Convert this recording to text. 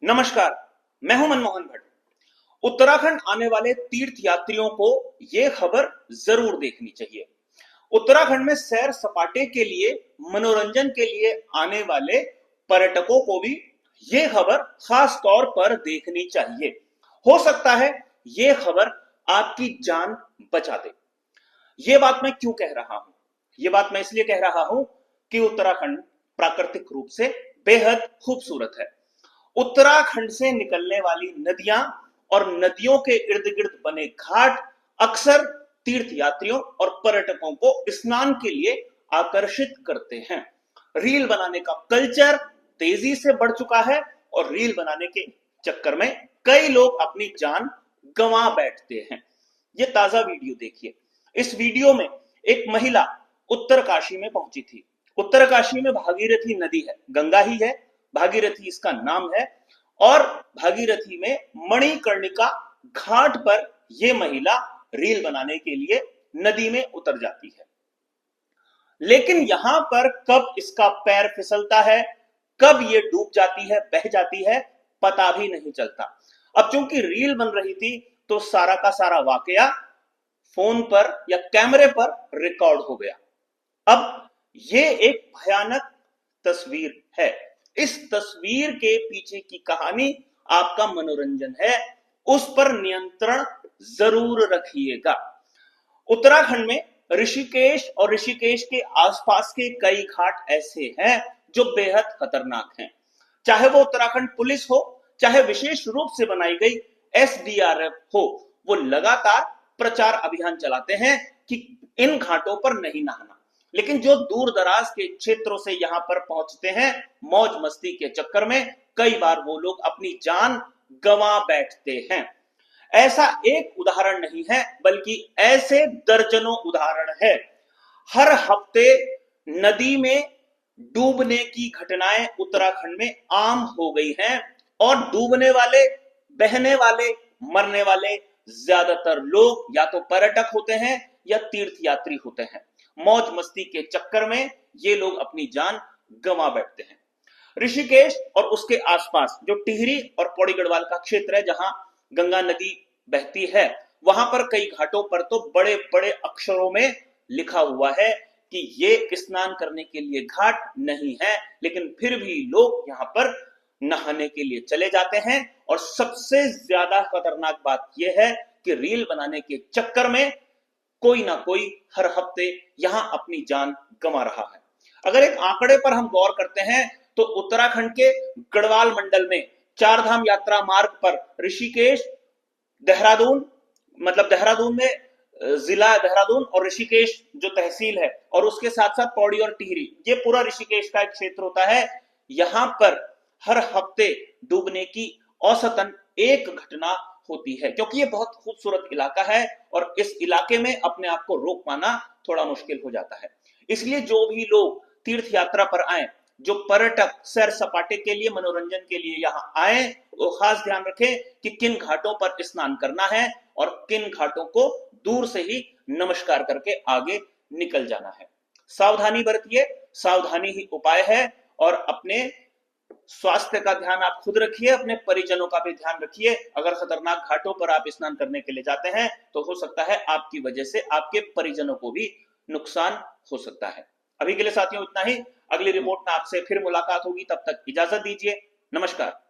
नमस्कार। मैं हूं मनमोहन भट्ट। उत्तराखंड आने वाले तीर्थ यात्रियों को यह खबर जरूर देखनी चाहिए। उत्तराखंड में सैर सपाटे के लिए, मनोरंजन के लिए आने वाले पर्यटकों को भी यह खबर खास तौर पर देखनी चाहिए। हो सकता है यह खबर आपकी जान बचा दे। यह बात मैं क्यों कह रहा हूं? यह बात मैं इसलिए कह रहा हूं कि उत्तराखंड प्राकृतिक रूप से बेहद खूबसूरत है। उत्तराखंड से निकलने वाली नदियां और नदियों के इर्द गिर्द बने घाट अक्सर तीर्थ यात्रियों और पर्यटकों को स्नान के लिए आकर्षित करते हैं। रील बनाने का कल्चर तेजी से बढ़ चुका है और रील बनाने के चक्कर में कई लोग अपनी जान गंवा बैठते हैं। यह ताजा वीडियो देखिए। इस वीडियो में एक महिला उत्तरकाशी में पहुंची थी। उत्तरकाशी में भागीरथी नदी है, गंगा ही है, भागीरथी इसका नाम है। और भागीरथी में मणिकर्णिका घाट पर यह महिला रील बनाने के लिए नदी में उतर जाती है। लेकिन यहां पर कब इसका पैर फिसलता है, कब यह डूब जाती है, बह जाती है, पता भी नहीं चलता। अब चूंकि रील बन रही थी तो सारा का सारा वाकया फोन पर या कैमरे पर रिकॉर्ड हो गया। अब यह एक भयानक तस्वीर है। इस तस्वीर के पीछे की कहानी आपका मनोरंजन है, उस पर नियंत्रण जरूर रखिएगा। उत्तराखंड में ऋषिकेश और ऋषिकेश के आसपास के कई घाट ऐसे हैं जो बेहद खतरनाक हैं। चाहे वो उत्तराखंड पुलिस हो, चाहे विशेष रूप से बनाई गई एसडीआरएफ हो, वो लगातार प्रचार अभियान चलाते हैं कि इन घाटों पर नहीं नहाना। लेकिन जो दूर दराज के क्षेत्रों से यहां पर पहुंचते हैं मौज मस्ती के चक्कर में, कई बार वो लोग अपनी जान गंवा बैठते हैं। ऐसा एक उदाहरण नहीं है, बल्कि ऐसे दर्जनों उदाहरण है। हर हफ्ते नदी में डूबने की घटनाएं उत्तराखंड में आम हो गई हैं और डूबने वाले, बहने वाले, मरने वाले ज्यादातर लोग या तो पर्यटक होते हैं या तीर्थ यात्री होते हैं। मौज मस्ती के चक्कर में ये लोग अपनी जान गंवा बैठते हैं। ऋषिकेश और उसके आसपास जो टिहरी और पौड़ी गढ़वाल का क्षेत्र है, जहां गंगा नदी बहती है, वहां पर कई घाटों पर तो बड़े बड़े अक्षरों में लिखा हुआ है कि ये स्नान करने के लिए घाट नहीं है, लेकिन फिर भी लोग यहां पर नहाने के लिए चले जाते हैं। और सबसे ज्यादा खतरनाक बात यह है कि रील बनाने के चक्कर में कोई ना कोई हर हफ्ते यहां अपनी जान गंवा रहा है। अगर एक आंकड़े पर हम गौर करते हैं तो उत्तराखंड के गढ़वाल मंडल में चारधाम यात्रा मार्ग पर ऋषिकेश, देहरादून, मतलब देहरादून में जिला देहरादून और ऋषिकेश जो तहसील है, और उसके साथ साथ पौड़ी और टिहरी, ये पूरा ऋषिकेश का एक क्षेत्र होता है। यहां पर हर हफ्ते डूबने की औसतन एक घटना होती है, क्योंकि ये बहुत खूबसूरत इलाका है और इस इलाके में अपने आप को रोक पाना थोड़ा मुश्किल हो जाता है। इसलिए जो भी लोग तीर्थ यात्रा पर आए, जो पर्यटक सैर सपाटे के लिए, मनोरंजन के लिए यहां आए, वो खास ध्यान रखें कि किन घाटों पर स्नान करना है और किन घाटों को दूर से ही नमस्कार करके आगे निकल जाना है। सावधानी बरतिए, सावधानी ही उपाय है। और अपने स्वास्थ्य का ध्यान आप खुद रखिए, अपने परिजनों का भी ध्यान रखिए। अगर खतरनाक घाटों पर आप स्नान करने के लिए जाते हैं तो हो सकता है आपकी वजह से आपके परिजनों को भी नुकसान हो सकता है। अभी के लिए साथियों इतना ही। अगली रिपोर्ट में आपसे फिर मुलाकात होगी, तब तक इजाजत दीजिए। नमस्कार।